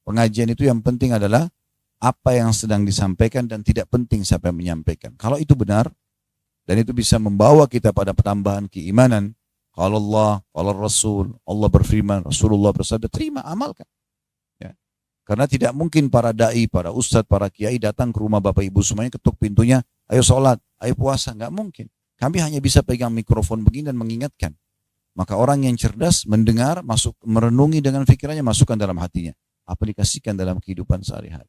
Pengajian itu yang penting adalah apa yang sedang disampaikan dan tidak penting siapa yang menyampaikan. Kalau itu benar dan itu bisa membawa kita pada pertambahan keimanan, kalau Allah, kalau Rasul, Allah berfirman, Rasulullah bersabda, terima, amalkan. Ya. Karena tidak mungkin para dai, para ustadz, para kiai datang ke rumah bapak ibu semuanya, ketuk pintunya, ayo sholat, ayo puasa, nggak mungkin. Kami hanya bisa pegang mikrofon begini dan mengingatkan. Maka orang yang cerdas mendengar, masuk merenungi dengan pikirannya, masukkan dalam hatinya, aplikasikan dalam kehidupan sehari-hari.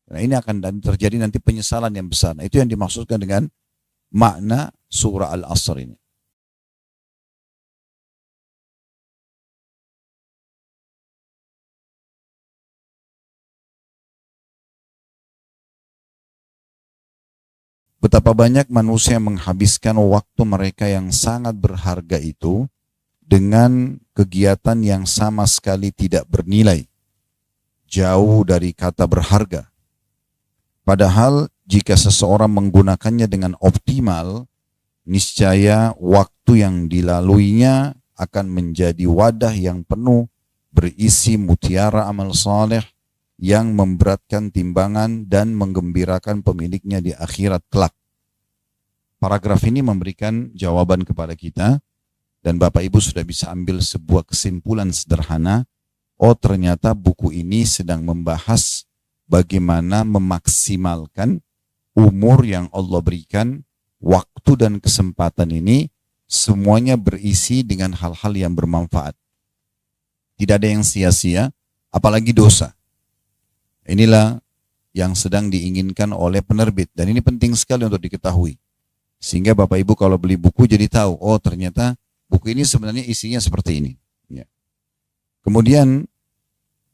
Nah, ini akan terjadi nanti penyesalan yang besar. Nah, itu yang dimaksudkan dengan makna surah Al-Asr ini. Betapa banyak manusia menghabiskan waktu mereka yang sangat berharga itu dengan kegiatan yang sama sekali tidak bernilai, jauh dari kata berharga. Padahal jika seseorang menggunakannya dengan optimal, niscaya waktu yang dilaluinya akan menjadi wadah yang penuh berisi mutiara amal saleh yang memberatkan timbangan dan menggembirakan pemiliknya di akhirat kelak. Paragraf ini memberikan jawaban kepada kita dan Bapak Ibu sudah bisa ambil sebuah kesimpulan sederhana. Oh, ternyata buku ini sedang membahas bagaimana memaksimalkan umur yang Allah berikan, waktu dan kesempatan ini semuanya berisi dengan hal-hal yang bermanfaat. Tidak ada yang sia-sia, apalagi dosa. Inilah yang sedang diinginkan oleh penerbit dan ini penting sekali untuk diketahui. Sehingga Bapak Ibu kalau beli buku jadi tahu, oh ternyata buku ini sebenarnya isinya seperti ini. Ya. Kemudian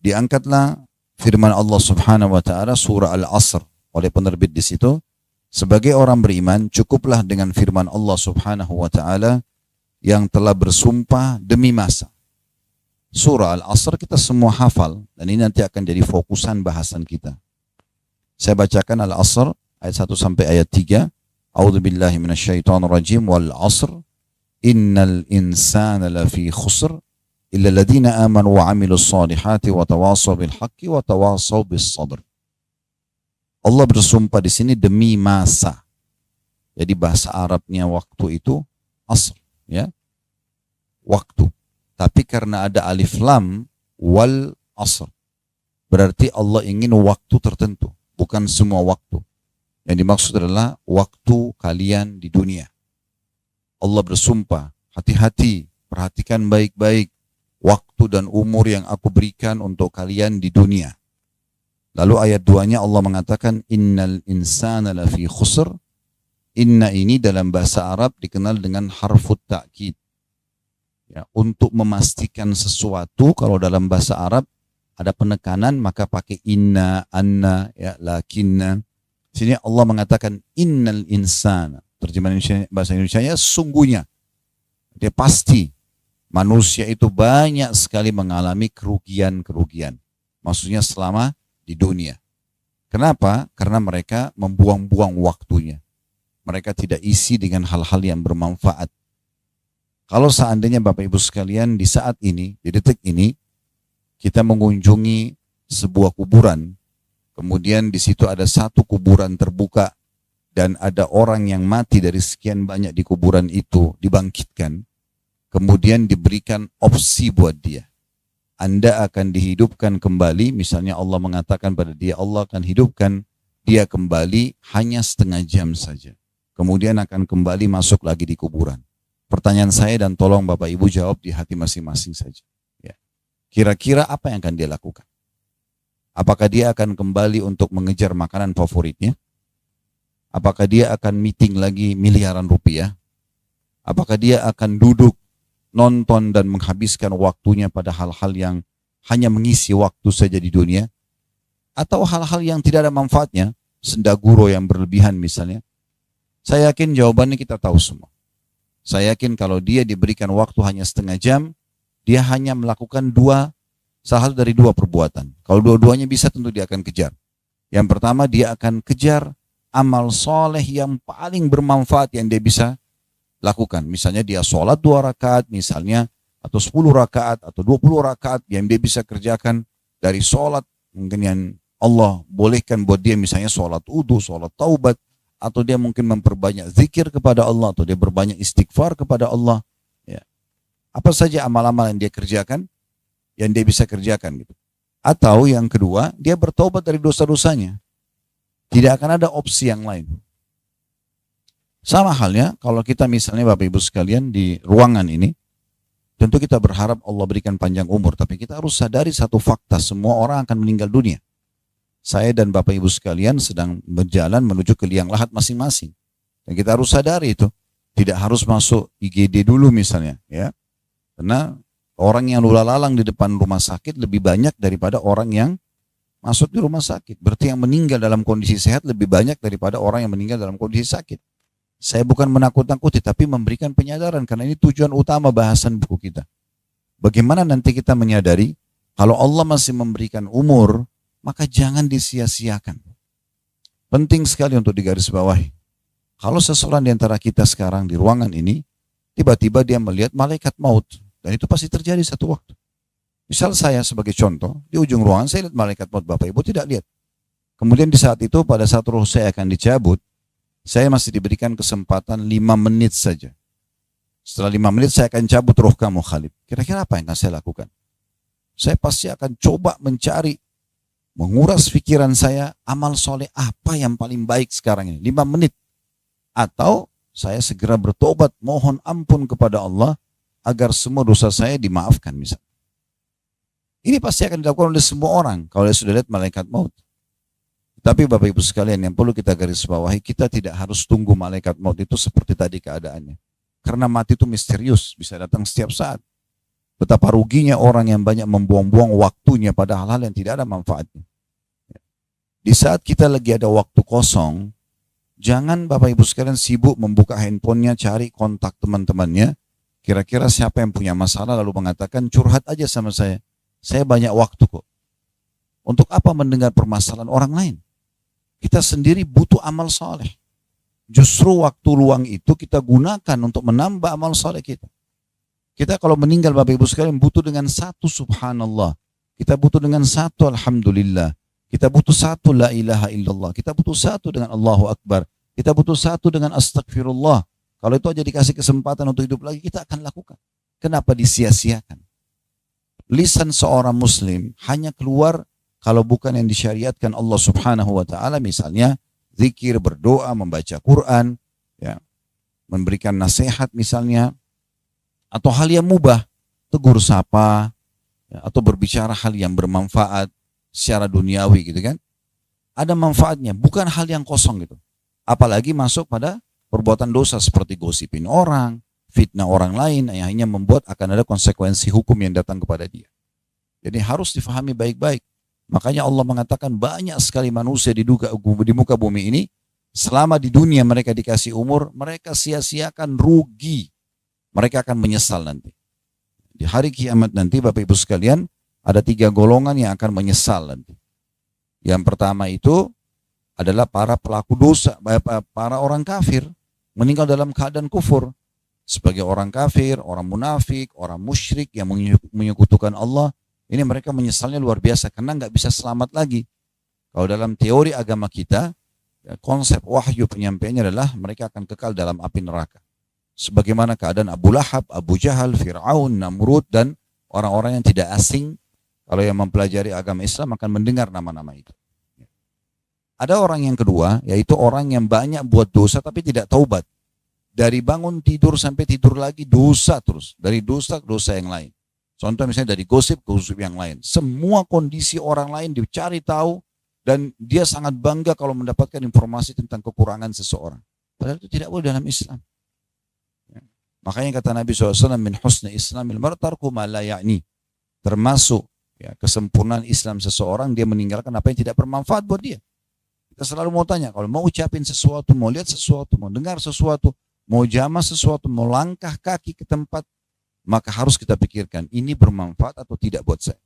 diangkatlah firman Allah Subhanahu wa taala surah Al-Asr oleh penerbit di situ. Sebagai orang beriman cukuplah dengan firman Allah Subhanahu wa taala yang telah bersumpah demi masa. Surah Al-Asr kita semua hafal dan ini nanti akan jadi fokusan bahasan kita. Saya bacakan Al-Asr ayat 1 sampai ayat 3. A'udzubillahi minasyaitonirrajim wal 'asr innal insana lafi khusr illa alladziina aamanu wa 'amilus shalihati wa tawashaw bil haqqi wa tawashaw bis sabr. Allah bersumpah di sini demi masa. Jadi bahasa Arabnya waktu itu asr, ya. Waktu. Tapi karena ada alif lam wal asr, berarti Allah ingin waktu tertentu, bukan semua waktu. Yang dimaksud adalah waktu kalian di dunia. Allah bersumpah, hati-hati, perhatikan baik-baik waktu dan umur yang aku berikan untuk kalian di dunia. Lalu ayat 2-nya Allah mengatakan innal insana lafi khusr. Inna ini dalam bahasa Arab dikenal dengan harfut ta'kid. Ya, untuk memastikan sesuatu kalau dalam bahasa Arab ada penekanan maka pakai inna, anna, ya, lakinna. Sini Allah mengatakan innal insana. Terjemahan bahasa Indonesianya sungguhnya. Dia pasti manusia itu banyak sekali mengalami kerugian-kerugian. Maksudnya selama di dunia. Kenapa? Karena mereka membuang-buang waktunya. Mereka tidak isi dengan hal-hal yang bermanfaat. Kalau seandainya Bapak Ibu sekalian di saat ini, di detik ini, kita mengunjungi sebuah kuburan, kemudian di situ ada satu kuburan terbuka, dan ada orang yang mati dari sekian banyak di kuburan itu dibangkitkan, kemudian diberikan opsi buat dia. Anda akan dihidupkan kembali, misalnya Allah mengatakan pada dia, Allah akan hidupkan dia kembali hanya setengah jam saja. Kemudian akan kembali masuk lagi di kuburan. Pertanyaan saya dan tolong Bapak Ibu jawab di hati masing-masing saja. Ya. Kira-kira apa yang akan dia lakukan? Apakah dia akan kembali untuk mengejar makanan favoritnya? Apakah dia akan meeting lagi miliaran rupiah? Apakah dia akan duduk, nonton dan menghabiskan waktunya pada hal-hal yang hanya mengisi waktu saja di dunia? Atau hal-hal yang tidak ada manfaatnya, sendaguro yang berlebihan misalnya? Saya yakin jawabannya kita tahu semua. Saya yakin kalau dia diberikan waktu hanya setengah jam, dia hanya melakukan salah satu dari dua perbuatan. Kalau dua-duanya bisa tentu dia akan kejar. Yang pertama dia akan kejar amal soleh yang paling bermanfaat yang dia bisa lakukan. Misalnya dia sholat 2 rakaat misalnya, atau 10 rakaat, atau 20 rakaat yang dia bisa kerjakan dari sholat mungkin yang Allah bolehkan buat dia misalnya sholat wudu, sholat taubat, atau dia mungkin memperbanyak zikir kepada Allah, atau dia berbanyak istighfar kepada Allah. Ya. Apa saja amal-amal yang dia kerjakan, yang dia bisa kerjakan gitu. Atau yang kedua, dia bertobat dari dosa-dosanya. Tidak akan ada opsi yang lain. Sama halnya kalau kita misalnya Bapak Ibu sekalian di ruangan ini, tentu kita berharap Allah berikan panjang umur, tapi kita harus sadari satu fakta, semua orang akan meninggal dunia. Saya dan Bapak Ibu sekalian sedang berjalan menuju ke liang lahat masing-masing. Dan kita harus sadari itu. Tidak harus masuk IGD dulu misalnya. Ya. Karena orang yang lalang di depan rumah sakit lebih banyak daripada orang yang masuk di rumah sakit. Berarti yang meninggal dalam kondisi sehat lebih banyak daripada orang yang meninggal dalam kondisi sakit. Saya bukan menakut-nakuti, tapi memberikan penyadaran. Karena ini tujuan utama bahasan buku kita. Bagaimana nanti kita menyadari, kalau Allah masih memberikan umur, maka jangan disia-siakan. Penting sekali untuk digarisbawahi. Kalau seseorang di antara kita sekarang di ruangan ini, tiba-tiba dia melihat malaikat maut. Dan itu pasti terjadi satu waktu. Misal saya sebagai contoh, di ujung ruangan saya lihat malaikat maut, Bapak Ibu tidak lihat. Kemudian di saat itu, pada saat roh saya akan dicabut, saya masih diberikan kesempatan 5 menit saja. Setelah 5 menit saya akan cabut roh kamu Khalid. Kira-kira apa yang akan saya lakukan? Saya pasti akan coba mencari, menguras pikiran saya, amal soleh apa yang paling baik sekarang ini. 5 menit. Atau saya segera bertobat, mohon ampun kepada Allah, agar semua dosa saya dimaafkan misalnya. Ini pasti akan dilakukan oleh semua orang, kalau sudah lihat malaikat maut. Tapi Bapak Ibu sekalian yang perlu kita garis bawahi, kita tidak harus tunggu malaikat maut itu seperti tadi keadaannya. Karena mati itu misterius, bisa datang setiap saat. Betapa ruginya orang yang banyak membuang-buang waktunya pada hal-hal yang tidak ada manfaatnya. Di saat kita lagi ada waktu kosong, jangan Bapak Ibu sekalian sibuk membuka handphonenya, cari kontak teman-temannya. Kira-kira siapa yang punya masalah lalu mengatakan curhat aja sama saya. Saya banyak waktu kok. Untuk apa mendengar permasalahan orang lain? Kita sendiri butuh amal soleh. Justru waktu luang itu kita gunakan untuk menambah amal soleh kita. Kita kalau meninggal Bapak Ibu sekalian butuh dengan 1 subhanallah. Kita butuh dengan 1 alhamdulillah. Kita butuh 1 la ilaha illallah. Kita butuh 1 dengan Allahu Akbar. Kita butuh 1 dengan astagfirullah. Kalau itu aja dikasih kesempatan untuk hidup lagi, kita akan lakukan. Kenapa disia-siakan? Lisan seorang muslim hanya keluar kalau bukan yang disyariatkan Allah Subhanahu wa taala, misalnya zikir, berdoa, membaca Quran, ya, memberikan nasihat misalnya, atau hal yang mubah, tegur sapa, ya, atau berbicara hal yang bermanfaat secara duniawi gitu kan. Ada manfaatnya, bukan hal yang kosong gitu. Apalagi masuk pada perbuatan dosa seperti gosipin orang, fitnah orang lain yang hanya membuat akan ada konsekuensi hukum yang datang kepada dia. Jadi harus difahami baik-baik. Makanya Allah mengatakan banyak sekali manusia di muka bumi ini, selama di dunia mereka dikasih umur, mereka sia-siakan, rugi. Mereka akan menyesal nanti. Di hari kiamat nanti Bapak Ibu sekalian, ada 3 golongan yang akan menyesal nanti. Yang pertama itu adalah para pelaku dosa, para orang kafir, meninggal dalam keadaan kufur. Sebagai orang kafir, orang munafik, orang musyrik yang menyekutukan Allah, ini mereka menyesalnya luar biasa karena nggak bisa selamat lagi. Kalau dalam teori agama kita, konsep wahyu penyampaiannya adalah mereka akan kekal dalam api neraka. Sebagaimana keadaan Abu Lahab, Abu Jahal, Fir'aun, Namrud, dan orang-orang yang tidak asing, kalau yang mempelajari agama Islam akan mendengar nama-nama itu. Ada orang yang kedua, yaitu orang yang banyak buat dosa tapi tidak taubat. Dari bangun tidur sampai tidur lagi dosa terus. Dari dosa ke dosa yang lain. Contoh misalnya dari gosip ke gosip yang lain. Semua kondisi orang lain dicari tahu dan dia sangat bangga kalau mendapatkan informasi tentang kekurangan seseorang. Padahal itu tidak boleh dalam Islam. Ya. Makanya kata Nabi SAW, min husni islamil mar tarku ma la ya'ni. Termasuk ya, kesempurnaan Islam seseorang, dia meninggalkan apa yang tidak bermanfaat buat dia. Kita selalu mau tanya, kalau mau ucapin sesuatu, mau lihat sesuatu, mau dengar sesuatu, mau jamah sesuatu, mau langkah kaki ke tempat, maka harus kita pikirkan, ini bermanfaat atau tidak buat saya.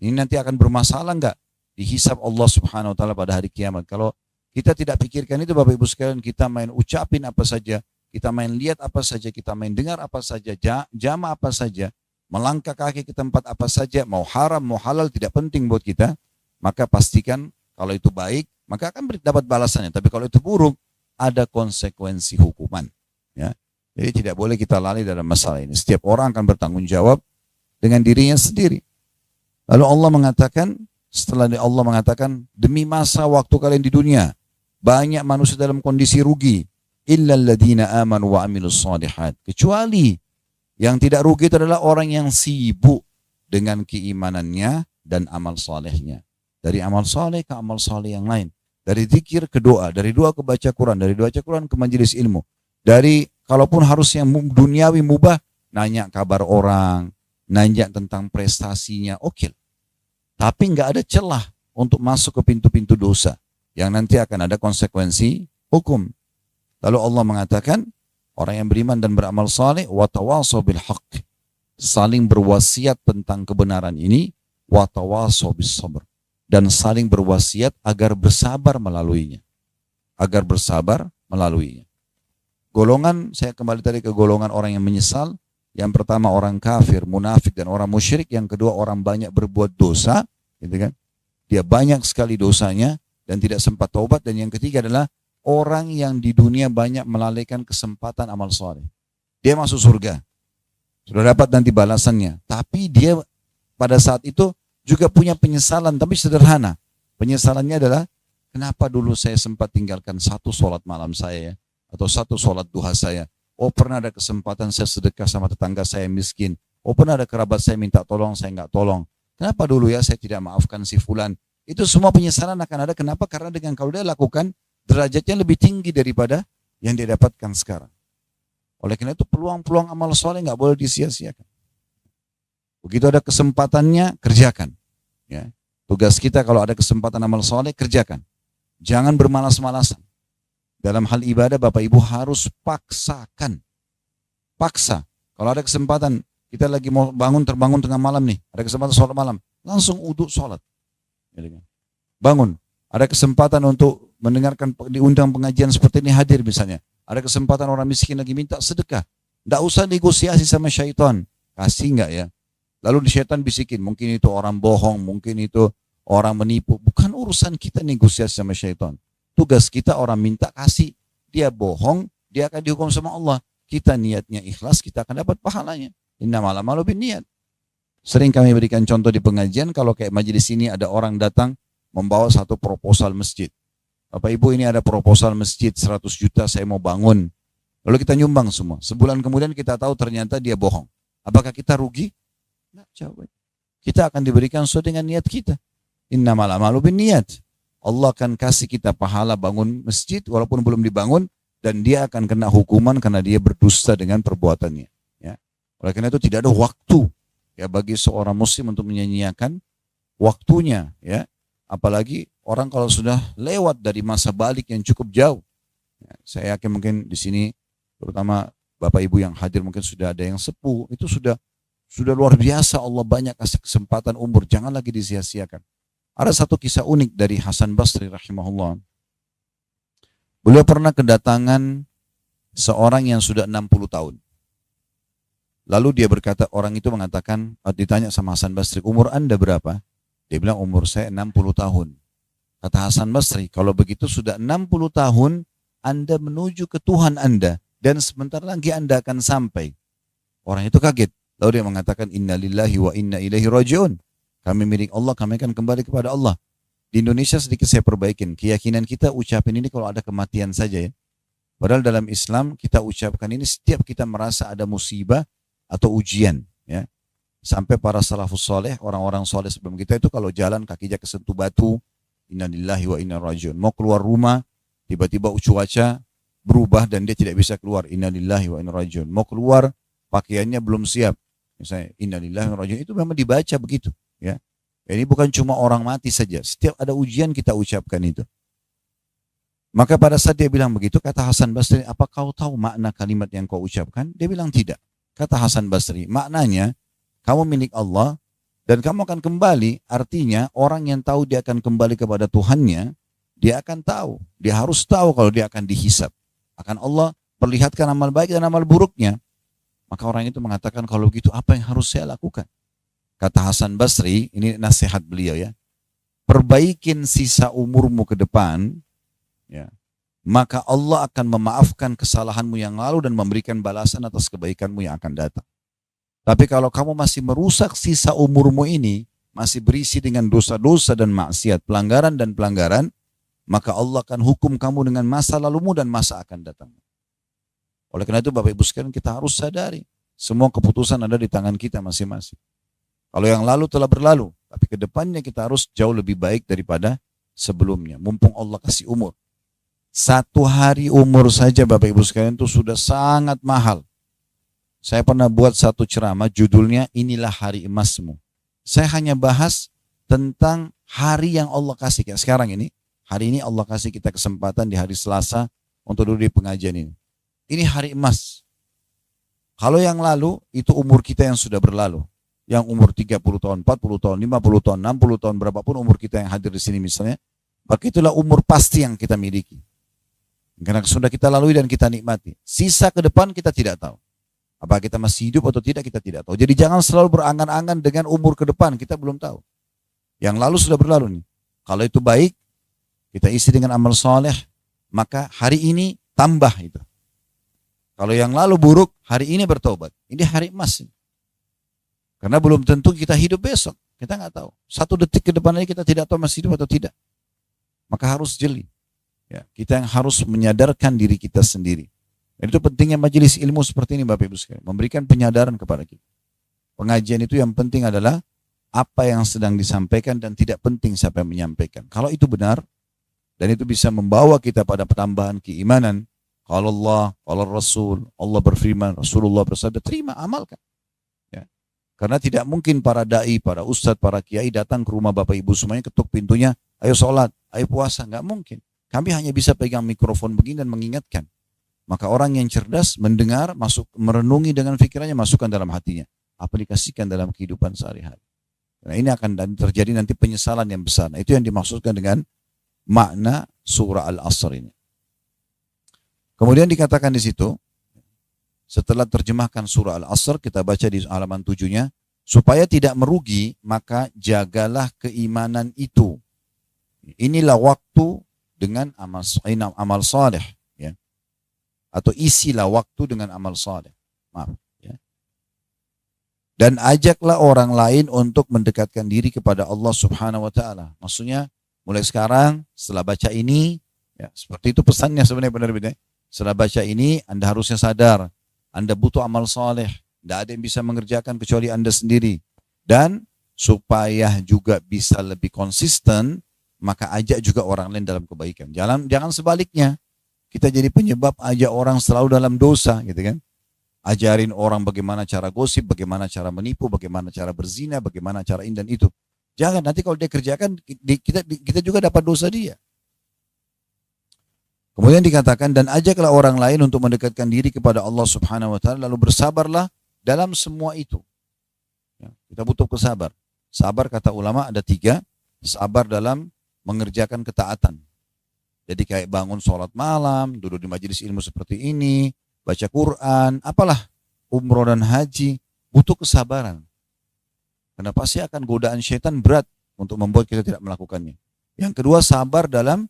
Ini nanti akan bermasalah enggak? Dihisab Allah Subhanahu wa taala pada hari kiamat. Kalau kita tidak pikirkan itu Bapak Ibu sekalian, kita main ucapin apa saja, kita main lihat apa saja, kita main dengar apa saja, jamah apa saja, melangkah kaki ke tempat apa saja, mau haram, mau halal, tidak penting buat kita. maka pastikan kalau itu baik, maka akan dapat balasannya. Tapi kalau itu buruk, ada konsekuensi hukuman. Ya. Jadi tidak boleh kita lalai dalam masalah ini. Setiap orang akan bertanggung jawab dengan dirinya sendiri. Lalu Allah mengatakan, setelah Allah mengatakan, demi masa waktu kalian di dunia, banyak manusia dalam kondisi rugi. Illal ladina amanu wa amilus shalihat. Kecuali yang tidak rugi itu adalah orang yang sibuk dengan keimanannya dan amal salehnya. Dari amal saleh ke amal saleh yang lain. Dari zikir ke doa, dari doa ke baca Quran, dari baca Quran ke majelis ilmu. Dari kalaupun harus yang duniawi mubah, nanya kabar orang, nanya tentang prestasinya, oke. Tapi nggak ada celah untuk masuk ke pintu-pintu dosa yang nanti akan ada konsekuensi hukum. Lalu Allah mengatakan, orang yang beriman dan beramal saleh, wa tawassaw bil haqq, saling berwasiat tentang kebenaran ini, wa tawassaw bis sabr, dan saling berwasiat agar bersabar melaluinya. Agar bersabar melaluinya. Golongan, saya kembali tadi ke golongan orang yang menyesal. Yang pertama orang kafir, munafik dan orang musyrik. Yang kedua orang banyak berbuat dosa, gitu kan? Dia banyak sekali dosanya dan tidak sempat taubat. Dan yang ketiga adalah orang yang di dunia banyak melalaikan kesempatan amal saleh. Dia masuk surga. Sudah dapat nanti balasannya. Tapi dia pada saat itu juga punya penyesalan, tapi sederhana. Penyesalannya adalah, kenapa dulu saya sempat tinggalkan satu sholat malam saya, atau satu sholat duha saya. Oh, pernah ada kesempatan saya sedekah sama tetangga saya miskin. Oh, pernah ada kerabat saya minta tolong, saya nggak tolong. Kenapa dulu ya saya tidak maafkan si fulan? Itu semua penyesalan akan ada. Kenapa? Karena dengan kalau dia lakukan, derajatnya lebih tinggi daripada yang dia dapatkan sekarang. Oleh karena itu peluang-peluang amal soleh nggak boleh disia-siakan. Begitu ada kesempatannya, kerjakan. Ya. Tugas kita kalau ada kesempatan amal soleh, kerjakan. Jangan bermalas-malasan. Dalam hal ibadah, Bapak Ibu harus paksakan. Paksa. Kalau ada kesempatan, kita lagi mau terbangun tengah malam nih, ada kesempatan sholat malam, langsung uduk sholat. Bangun. Ada kesempatan untuk mendengarkan, diundang pengajian seperti ini, hadir misalnya. Ada kesempatan orang miskin lagi minta sedekah. Tidak usah negosiasi sama syaitan. Kasih enggak ya? Lalu syaitan bisikin, mungkin itu orang bohong, mungkin itu orang menipu. Bukan urusan kita negosiasi sama syaitan. Tugas kita orang minta kasih. Dia bohong, dia akan dihukum sama Allah. Kita niatnya ikhlas, kita akan dapat pahalanya. Innamal a'malu binniyat. Sering kami berikan contoh di pengajian, kalau kayak majelis ini ada orang datang membawa satu proposal masjid. Bapak Ibu, ini ada proposal masjid 100 juta saya mau bangun. Lalu kita nyumbang semua. Sebulan kemudian kita tahu ternyata dia bohong. Apakah kita rugi? Nah, jawab. Kita akan diberikan sesuai dengan niat kita. Innamal a'malu binniyat. Allah akan kasih kita pahala bangun masjid walaupun belum dibangun, dan dia akan kena hukuman karena dia berdusta dengan perbuatannya. Ya. Oleh karena itu tidak ada waktu ya bagi seorang muslim untuk menyanyiakan waktunya. Ya. Apalagi orang kalau sudah lewat dari masa balik yang cukup jauh. Ya, saya yakin mungkin di sini terutama Bapak Ibu yang hadir mungkin sudah ada yang sepuh, itu sudah luar biasa Allah banyak kasih kesempatan umur, jangan lagi disia-siakan. Ada satu kisah unik dari Hasan Basri rahimahullah. Beliau pernah kedatangan seorang yang sudah 60 tahun. Lalu dia berkata, orang itu mengatakan, ditanya sama Hasan Basri, umur Anda berapa? Dia bilang, umur saya 60 tahun. Kata Hasan Basri, kalau begitu sudah 60 tahun Anda menuju ke Tuhan Anda, dan sebentar lagi Anda akan sampai. Orang itu kaget. Lalu dia mengatakan, inna lillahi wa inna ilaihi raji'un. Kami milik Allah, kami akan kembali kepada Allah. Di Indonesia sedikit saya perbaikin. Keyakinan kita ucapin ini kalau ada kematian saja ya. Padahal dalam Islam kita ucapkan ini setiap kita merasa ada musibah atau ujian. Ya. Sampai para salafus soleh, orang-orang soleh sebelum kita itu kalau jalan kakinya kesentuh batu, inna lillahi wa inna raji'un. Mau keluar rumah, tiba-tiba cuaca berubah dan dia tidak bisa keluar. Inna lillahi wa inna raji'un. Mau keluar, pakaiannya belum siap. Misalnya innalillahi wa inna raji'un, itu memang dibaca begitu, ya. Ini bukan cuma orang mati saja, setiap ada ujian kita ucapkan itu. Maka pada saat dia bilang begitu, kata Hasan Basri, apa kau tahu makna kalimat yang kau ucapkan? Dia bilang tidak. Kata Hasan Basri, maknanya kamu milik Allah dan kamu akan kembali, artinya orang yang tahu dia akan kembali kepada Tuhannya, dia akan tahu, dia harus tahu kalau dia akan dihisab. Akan Allah perlihatkan amal baik dan amal buruknya. Maka orang itu mengatakan, kalau begitu apa yang harus saya lakukan? Kata Hasan Basri, ini nasihat beliau ya. perbaikin sisa umurmu ke depan, ya, maka Allah akan memaafkan kesalahanmu yang lalu dan memberikan balasan atas kebaikanmu yang akan datang. Tapi kalau kamu masih merusak sisa umurmu ini, masih berisi dengan dosa-dosa dan maksiat, pelanggaran dan pelanggaran, maka Allah akan hukum kamu dengan masa lalumu dan masa akan datang. Oleh karena itu Bapak Ibu sekalian, kita harus sadari, semua keputusan ada di tangan kita masing-masing. Kalau yang lalu telah berlalu, tapi ke depannya kita harus jauh lebih baik daripada sebelumnya. Mumpung Allah kasih umur. 1 hari umur saja Bapak Ibu sekalian itu sudah sangat mahal. Saya pernah buat satu ceramah, judulnya Inilah Hari Emasmu. Saya hanya bahas tentang hari yang Allah kasih. Kayak sekarang ini, hari ini Allah kasih kita kesempatan di hari Selasa untuk duduk di pengajian ini. Ini hari emas. Kalau yang lalu, itu umur kita yang sudah berlalu. Yang umur 30 tahun, 40 tahun, 50 tahun, 60 tahun, berapapun umur kita yang hadir di sini misalnya, maka itulah umur pasti yang kita miliki. Karena sudah kita lalui dan kita nikmati. Sisa ke depan kita tidak tahu. Apakah kita masih hidup atau tidak, kita tidak tahu. Jadi jangan selalu berangan-angan dengan umur ke depan, kita belum tahu. Yang lalu sudah berlalu nih. Kalau itu baik, kita isi dengan amal soleh, maka hari ini tambah itu. Kalau yang lalu buruk, hari ini bertobat. Ini hari emas. Karena belum tentu kita hidup besok. Kita nggak tahu. 1 detik ke depan ini kita tidak tahu masih hidup atau tidak. Maka harus jeli. Ya, kita yang harus menyadarkan diri kita sendiri. Dan itu pentingnya majelis ilmu seperti ini Bapak Ibu sekalian. Memberikan penyadaran kepada kita. Pengajian itu yang penting adalah apa yang sedang disampaikan dan tidak penting siapa yang menyampaikan. Kalau itu benar dan itu bisa membawa kita pada penambahan keimanan. Kalau Allah, kalau Rasul, Allah berfirman, Rasulullah bersabda, terima, amalkan. Ya. Karena tidak mungkin para da'i, para ustadz, para kiai datang ke rumah Bapak Ibu semuanya, ketuk pintunya, ayo sholat, ayo puasa. Nggak mungkin. Kami hanya bisa pegang mikrofon begini dan mengingatkan. Maka orang yang cerdas mendengar, masuk merenungi dengan pikirannya, masukkan dalam hatinya. Aplikasikan dalam kehidupan sehari-hari. Nah, ini akan terjadi nanti penyesalan yang besar. Nah, itu yang dimaksudkan dengan makna surah Al-Asr ini. Kemudian dikatakan di situ, setelah terjemahkan surah Al-Asr, kita baca di halaman 7-nya, supaya tidak merugi, maka jagalah keimanan itu. Inilah waktu dengan amal saleh, ya. Atau isilah waktu dengan amal saleh. Maaf, ya. Dan ajaklah orang lain untuk mendekatkan diri kepada Allah Subhanahu wa taala. Maksudnya mulai sekarang setelah baca ini, ya, seperti itu pesannya sebenarnya benar-benar. Setelah baca ini, Anda harusnya sadar, Anda butuh amal soleh. Tidak ada yang bisa mengerjakan kecuali Anda sendiri. Dan supaya juga bisa lebih konsisten, maka ajak juga orang lain dalam kebaikan. Jangan sebaliknya. Kita jadi penyebab ajak orang selalu dalam dosa, gitu kan? Ajarin orang bagaimana cara gosip, bagaimana cara menipu, bagaimana cara berzina, bagaimana cara ini dan itu. Jangan, nanti kalau dia kerjakan, kita juga dapat dosa dia. Kemudian dikatakan, dan ajaklah orang lain untuk mendekatkan diri kepada Allah Subhanahu wa taala, lalu bersabarlah dalam semua itu. Ya, kita butuh kesabar. Sabar kata ulama ada 3, sabar dalam mengerjakan ketaatan. Jadi kayak bangun sholat malam, duduk di majelis ilmu seperti ini, baca Quran, apalah, umroh dan haji, butuh kesabaran. Karena pasti akan godaan syaitan berat untuk membuat kita tidak melakukannya. Yang kedua, sabar dalam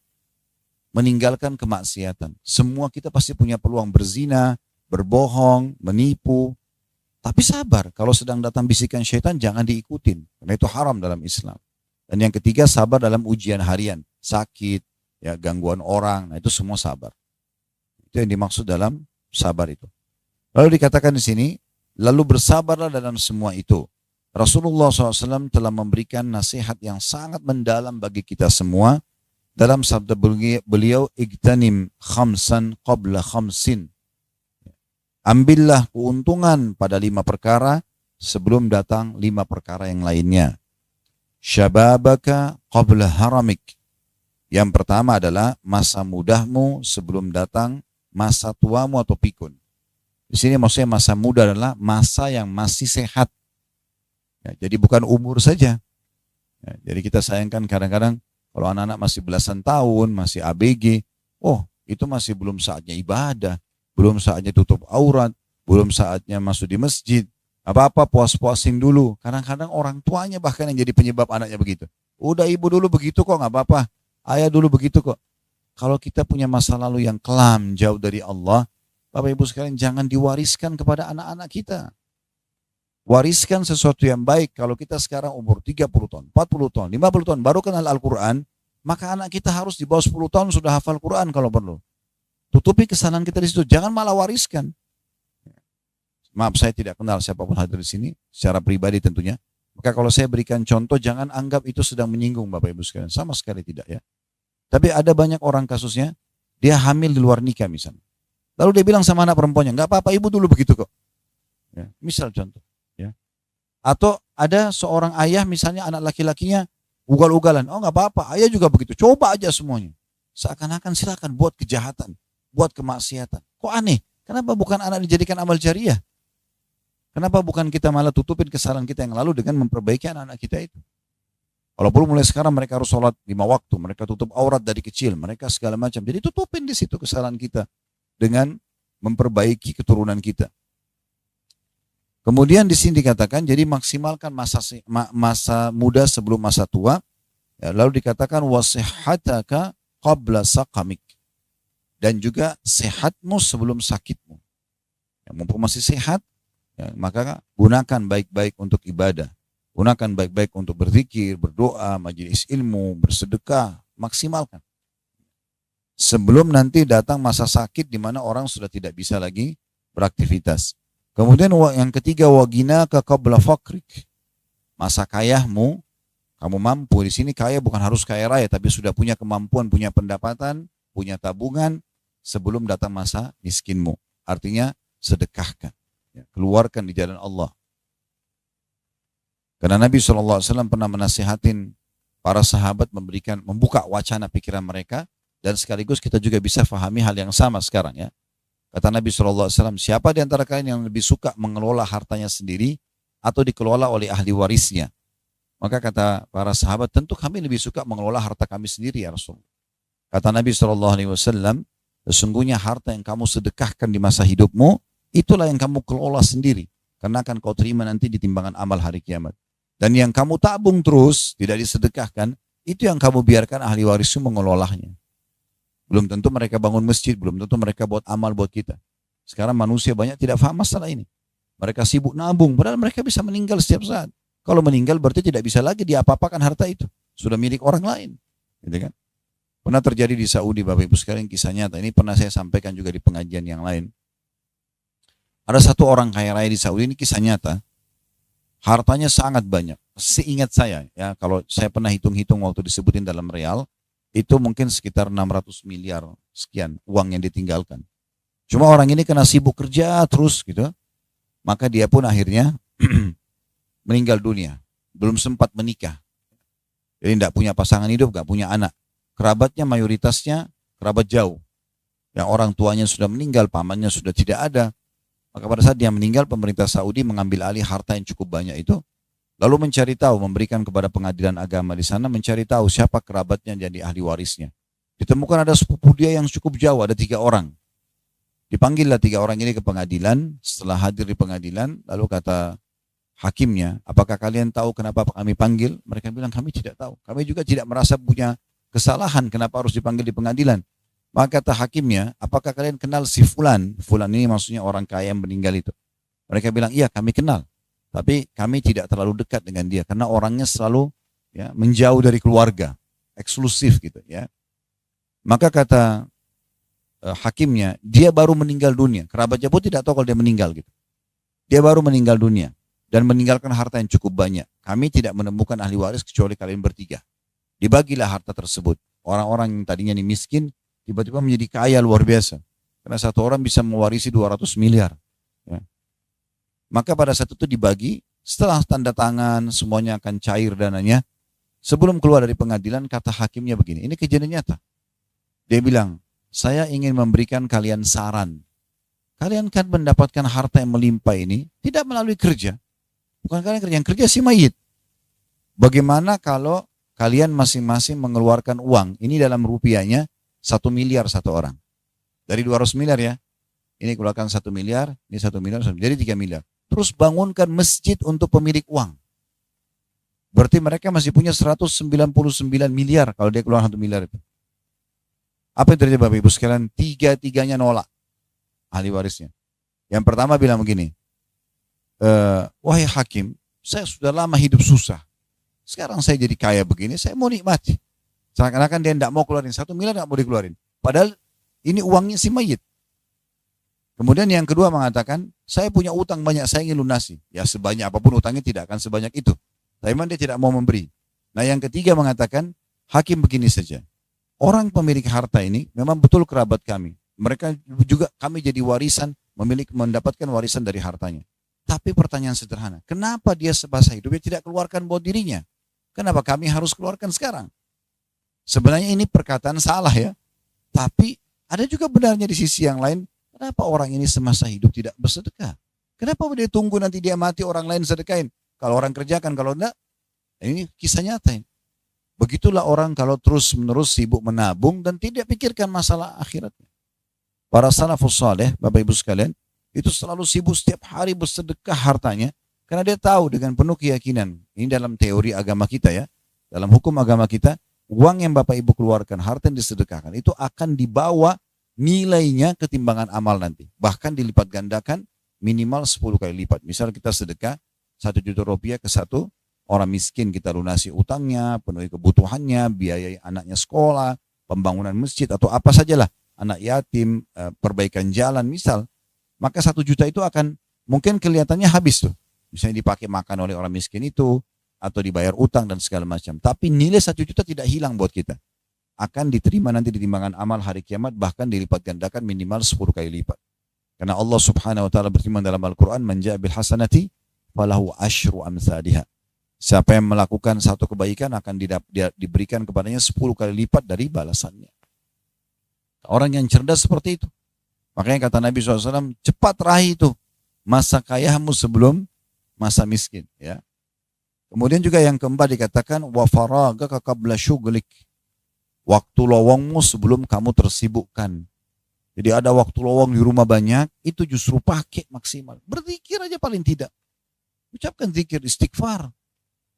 meninggalkan kemaksiatan. Semua kita pasti punya peluang berzina, berbohong, menipu. Tapi sabar, kalau sedang datang bisikan syaitan jangan diikutin. Karena itu haram dalam Islam. Dan yang ketiga, sabar dalam ujian harian. Sakit, ya, gangguan orang, nah itu semua sabar. Itu yang dimaksud dalam sabar itu. Lalu dikatakan di sini, lalu bersabarlah dalam semua itu. Rasulullah SAW telah memberikan nasihat yang sangat mendalam bagi kita semua. Dalam sabda beliau, igtanim khamsan qabla khamsin. Ambillah keuntungan pada 5 perkara sebelum datang 5 perkara yang lainnya. Syababaka qabla haramik. Yang pertama adalah masa mudahmu sebelum datang masa tuamu atau pikun. Di sini maksudnya masa muda adalah masa yang masih sehat. Ya, jadi bukan umur saja. Ya, jadi kita sayangkan kadang-kadang kalau anak-anak masih belasan tahun, masih ABG, oh itu masih belum saatnya ibadah, belum saatnya tutup aurat, belum saatnya masuk di masjid. Apa-apa puas-puasin dulu. Kadang-kadang orang tuanya bahkan yang jadi penyebab anaknya begitu. Udah ibu dulu begitu kok, nggak apa-apa. Ayah dulu begitu kok. Kalau kita punya masa lalu yang kelam, jauh dari Allah, Bapak Ibu sekalian jangan diwariskan kepada anak-anak kita. Wariskan sesuatu yang baik. Kalau kita sekarang umur 30 tahun, 40 tahun, 50 tahun, baru kenal Al-Quran, maka anak kita harus di bawah 10 tahun sudah hafal Quran kalau perlu. Tutupi kesalahan kita di situ, jangan malah wariskan. Maaf, saya tidak kenal siapapun hadir di sini, secara pribadi tentunya. Maka kalau saya berikan contoh, jangan anggap itu sedang menyinggung Bapak Ibu sekalian. Sama sekali tidak ya. Tapi ada banyak orang kasusnya, dia hamil di luar nikah misalnya. Lalu dia bilang sama anak perempuannya, nggak apa-apa ibu dulu begitu kok. Ya, misal contoh. Ya. Atau ada seorang ayah misalnya anak laki-lakinya ugal-ugalan. Oh nggak apa-apa, ayah juga begitu. Coba aja semuanya. Seakan-akan silakan buat kejahatan, buat kemaksiatan. Kok aneh? Kenapa bukan anak dijadikan amal jariah? Kenapa bukan kita malah tutupin kesalahan kita yang lalu dengan memperbaiki anak-anak kita itu? Walaupun mulai sekarang mereka harus sholat 5 waktu, mereka tutup aurat dari kecil, mereka segala macam. Jadi tutupin di situ kesalahan kita dengan memperbaiki keturunan kita. Kemudian di sini dikatakan, jadi maksimalkan masa muda sebelum masa tua. Ya, lalu dikatakan wasihhataka qabla saqamik. Dan juga sehatmu sebelum sakitmu. Ya, mumpung masih sehat, ya, maka gunakan baik-baik untuk ibadah. Gunakan baik-baik untuk berzikir, berdoa, majelis ilmu, bersedekah, maksimalkan. Sebelum nanti datang masa sakit di mana orang sudah tidak bisa lagi beraktivitas. Kemudian yang ketiga, wagina ka qabla fakrik. Masa kayahmu, kamu mampu. Di sini kaya bukan harus kaya raya, tapi sudah punya kemampuan, punya pendapatan, punya tabungan sebelum datang masa miskinmu. Artinya sedekahkan, ya, keluarkan di jalan Allah. Karena Nabi SAW pernah menasihatin para sahabat membuka wacana pikiran mereka, dan sekaligus kita juga bisa fahami hal yang sama sekarang ya. Kata Nabi SAW, siapa di antara kalian yang lebih suka mengelola hartanya sendiri atau dikelola oleh ahli warisnya? Maka kata para sahabat, tentu kami lebih suka mengelola harta kami sendiri ya Rasul. Kata Nabi SAW, sesungguhnya harta yang kamu sedekahkan di masa hidupmu, itulah yang kamu kelola sendiri. Karena akan kau terima nanti di timbangan amal hari kiamat. Dan yang kamu tabung terus, tidak disedekahkan, itu yang kamu biarkan ahli warismu mengelolanya. Belum tentu mereka bangun masjid, belum tentu mereka buat amal buat kita. Sekarang manusia banyak tidak paham masalah ini. Mereka sibuk nabung, padahal mereka bisa meninggal setiap saat. Kalau meninggal berarti tidak bisa lagi diapa-apakan harta itu. Sudah milik orang lain. Gitu kan? Pernah terjadi di Saudi, Bapak Ibu sekalian, kisah nyata. Ini pernah saya sampaikan juga di pengajian yang lain. Ada satu orang kaya raya di Saudi, ini kisah nyata. Hartanya sangat banyak. Seingat saya, ya kalau saya pernah hitung-hitung waktu disebutin dalam real, itu mungkin sekitar 600 miliar sekian uang yang ditinggalkan. Cuma orang ini kena sibuk kerja terus gitu, maka dia pun akhirnya meninggal dunia. Belum sempat menikah. Jadi tidak punya pasangan hidup, tidak punya anak. Kerabatnya mayoritasnya kerabat jauh. Yang orang tuanya sudah meninggal, pamannya sudah tidak ada. Maka pada saat dia meninggal, pemerintah Saudi mengambil alih harta yang cukup banyak itu, lalu mencari tahu, memberikan kepada pengadilan agama di sana, mencari tahu siapa kerabatnya jadi ahli warisnya. Ditemukan ada sepupu dia yang cukup jauh, ada 3 orang. Dipanggillah 3 orang ini ke pengadilan. Setelah hadir di pengadilan, lalu kata hakimnya, apakah kalian tahu kenapa kami panggil? Mereka bilang, kami tidak tahu. Kami juga tidak merasa punya kesalahan kenapa harus dipanggil di pengadilan. Maka kata hakimnya, apakah kalian kenal si Fulan? Fulan ini maksudnya orang kaya yang meninggal itu. Mereka bilang, iya kami kenal. Tapi kami tidak terlalu dekat dengan dia. Karena orangnya selalu ya, menjauh dari keluarga. Eksklusif gitu ya. Maka kata hakimnya, dia baru meninggal dunia. Kerabatnya pun tidak tahu kalau dia meninggal gitu. Dia baru meninggal dunia. Dan meninggalkan harta yang cukup banyak. Kami tidak menemukan ahli waris kecuali kalian bertiga. Dibagilah harta tersebut. Orang-orang yang tadinya ini miskin, tiba-tiba menjadi kaya luar biasa. Karena satu orang bisa mewarisi 200 miliar. Ya. Maka pada saat itu dibagi, setelah tanda tangan, semuanya akan cair dananya. Sebelum keluar dari pengadilan, kata hakimnya begini, ini kejadian nyata. Dia bilang, saya ingin memberikan kalian saran. Kalian kan mendapatkan harta yang melimpah ini, tidak melalui kerja. Bukan kalian kerja, yang kerja si mayit. Bagaimana kalau kalian masing-masing mengeluarkan uang, ini dalam rupiahnya, 1 miliar satu orang. Dari 200 miliar ya. Ini keluarkan 1 miliar, ini 1 miliar, jadi 3 miliar. Terus bangunkan masjid untuk pemilik uang. Berarti mereka masih punya 199 miliar kalau dia keluar 1 miliar itu. Apa yang terjadi Bapak Ibu sekalian? Tiga-tiganya nolak ahli warisnya. Yang pertama bilang begini, wahai hakim, saya sudah lama hidup susah. Sekarang saya jadi kaya begini, saya mau nikmati. Seakan-akan dia tidak mau keluarin 1 miliar, tidak mau dikeluarin. Padahal ini uangnya si mayit. Kemudian yang kedua mengatakan, saya punya utang banyak, saya ingin lunasi. Ya sebanyak apapun utangnya tidak akan sebanyak itu. Tapi memang dia tidak mau memberi. Nah yang ketiga mengatakan, hakim begini saja. Orang pemilik harta ini memang betul kerabat kami. Mereka juga kami jadi warisan, mendapatkan warisan dari hartanya. Tapi pertanyaan sederhana, kenapa dia semasa hidupnya tidak keluarkan buat dirinya? Kenapa kami harus keluarkan sekarang? Sebenarnya ini perkataan salah ya. Tapi ada juga benarnya di sisi yang lain. Kenapa orang ini semasa hidup tidak bersedekah? Kenapa dia tunggu nanti dia mati orang lain sedekahin? Kalau orang kerjakan, kalau enggak, ini kisah nyata ini. Begitulah orang kalau terus menerus sibuk menabung dan tidak pikirkan masalah akhiratnya. Para salafus saleh, Bapak Ibu sekalian, itu selalu sibuk setiap hari bersedekah hartanya. Karena dia tahu dengan penuh keyakinan, ini dalam teori agama kita ya, dalam hukum agama kita, uang yang Bapak Ibu keluarkan, harta yang disedekahkan, itu akan dibawa nilainya ketimbangan amal nanti. Bahkan dilipat gandakan minimal 10 kali lipat. Misal kita sedekah 1 juta rupiah ke satu orang miskin, kita lunasi utangnya, penuhi kebutuhannya, biayai anaknya sekolah, pembangunan masjid atau apa sajalah, anak yatim, perbaikan jalan misal, maka 1 juta itu akan mungkin kelihatannya habis tuh. Misalnya dipakai makan oleh orang miskin itu, atau dibayar utang dan segala macam. Tapi nilai 1 juta tidak hilang buat kita. Akan diterima nanti di timbangan amal hari kiamat, bahkan dilipat gandakan minimal 10 kali lipat. Karena Allah subhanahu wa ta'ala berfirman dalam Al-Quran, man ja'a bil hasanati falahu asyru amsalihha. Siapa yang melakukan satu kebaikan akan diberikan kepadanya 10 kali lipat dari balasannya. Orang yang cerdas seperti itu. Makanya kata Nabi SAW, cepat raih itu masa kayamu sebelum masa miskin. Ya. Kemudian juga yang keempat dikatakan, wa faragaka qabla syughlik. Waktu lowongmu sebelum kamu tersibukkan. Jadi ada waktu lowong di rumah banyak, itu justru pakai maksimal. Berzikir aja paling tidak. Ucapkan zikir, istighfar.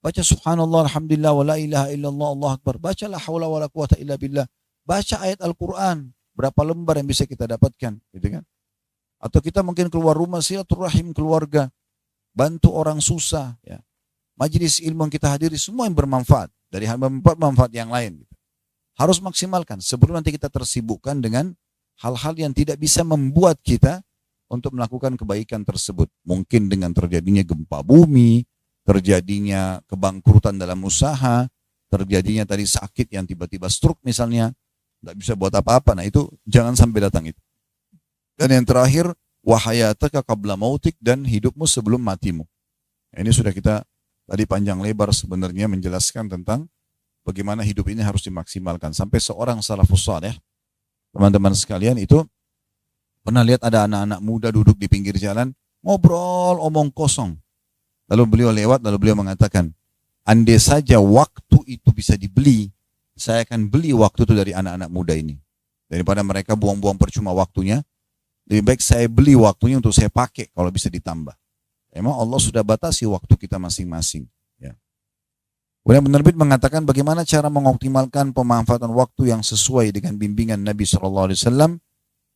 Baca subhanallah, alhamdulillah, wa la ilaha illallah, Allah akbar. Baca la hawla wa la quwata illa billah. Baca ayat Al-Quran. Berapa lembar yang bisa kita dapatkan. Gitu kan? Atau kita mungkin keluar rumah, silaturahim keluarga. Bantu orang susah. Ya. Majelis ilmu yang kita hadiri, semua yang bermanfaat. Dari manfaat yang lain. Harus maksimalkan sebelum nanti kita tersibukkan dengan hal-hal yang tidak bisa membuat kita untuk melakukan kebaikan tersebut. Mungkin dengan terjadinya gempa bumi, terjadinya kebangkrutan dalam usaha, terjadinya tadi sakit yang tiba-tiba stroke misalnya, tidak bisa buat apa-apa. Nah itu jangan sampai datang itu. Dan yang terakhir, wahayataka qabla mautik, dan hidupmu sebelum matimu. Nah, ini sudah kita tadi panjang lebar sebenarnya menjelaskan tentang bagaimana hidup ini harus dimaksimalkan. Sampai seorang salafus saleh, teman-teman sekalian, itu pernah lihat ada anak-anak muda duduk di pinggir jalan, ngobrol, omong kosong. Lalu beliau lewat, lalu beliau mengatakan, andai saja waktu itu bisa dibeli, saya akan beli waktu itu dari anak-anak muda ini. Daripada mereka buang-buang percuma waktunya, lebih baik saya beli waktunya untuk saya pakai kalau bisa ditambah. Emang Allah sudah batasi waktu kita masing-masing. Kemudian penerbit mengatakan bagaimana cara mengoptimalkan pemanfaatan waktu yang sesuai dengan bimbingan Nabi SAW.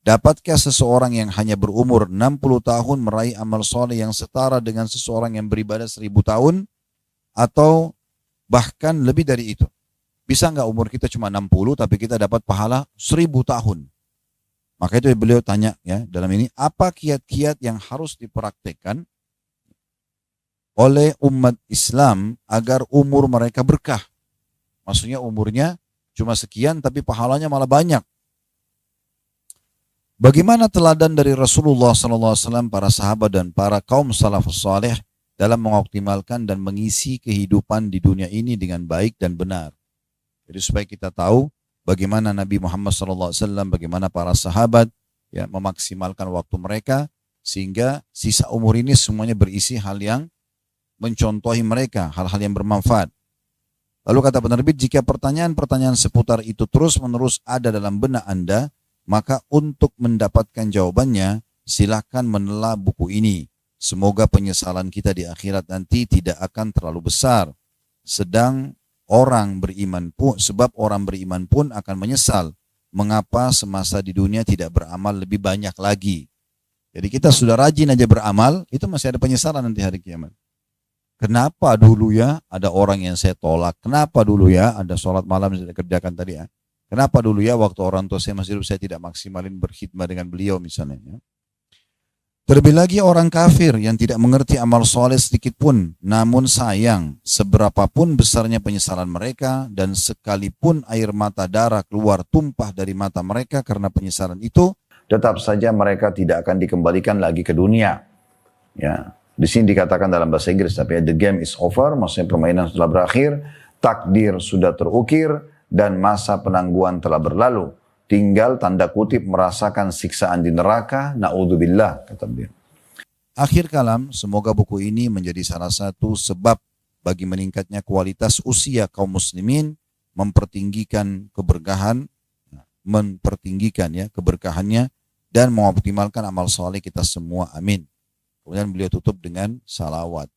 Dapatkah seseorang yang hanya berumur 60 tahun meraih amal soleh yang setara dengan seseorang yang beribadah 1000 tahun? Atau bahkan lebih dari itu? Bisa nggak umur kita cuma 60 tapi kita dapat pahala 1000 tahun? Maka itu beliau tanya ya dalam ini, apa kiat-kiat yang harus dipraktekkan oleh umat Islam agar umur mereka berkah. Maksudnya umurnya cuma sekian tapi pahalanya malah banyak. Bagaimana teladan dari Rasulullah SAW, para sahabat dan para kaum salafus saleh dalam mengoptimalkan dan mengisi kehidupan di dunia ini dengan baik dan benar. Jadi supaya kita tahu bagaimana Nabi Muhammad SAW, bagaimana para sahabat ya, memaksimalkan waktu mereka sehingga sisa umur ini semuanya berisi hal yang mencontohi mereka, hal-hal yang bermanfaat. Lalu kata penerbit, jika pertanyaan-pertanyaan seputar itu terus-menerus ada dalam benak Anda, maka untuk mendapatkan jawabannya, silakan menelaah buku ini. Semoga penyesalan kita di akhirat nanti tidak akan terlalu besar. sedang orang beriman pun, sebab orang beriman pun akan menyesal mengapa semasa di dunia tidak beramal lebih banyak lagi. Jadi kita sudah rajin aja beramal, itu masih ada penyesalan nanti hari kiamat. Kenapa dulu ya ada orang yang saya tolak? Kenapa dulu ya ada sholat malam yang saya kerjakan tadi ya? Kenapa dulu ya waktu orang tua saya masih hidup saya tidak maksimalin berkhidmat dengan beliau misalnya ya? Terlebih lagi orang kafir yang tidak mengerti amal soleh sedikit pun. Namun sayang, seberapapun besarnya penyesalan mereka dan sekalipun air mata darah keluar tumpah dari mata mereka karena penyesalan itu, tetap saja mereka tidak akan dikembalikan lagi ke dunia. Ya, di sini dikatakan dalam bahasa Inggris, tapi the game is over, maksudnya permainan sudah berakhir, takdir sudah terukir, dan masa penangguhan telah berlalu. Tinggal tanda kutip merasakan siksaan di neraka, na'udzubillah, kata beliau. Akhir kalam, semoga buku ini menjadi salah satu sebab bagi meningkatnya kualitas usia kaum muslimin, mempertinggikan keberkahan, keberkahannya, dan mengoptimalkan amal soleh kita semua. Amin. Kemudian beliau tutup dengan salawat.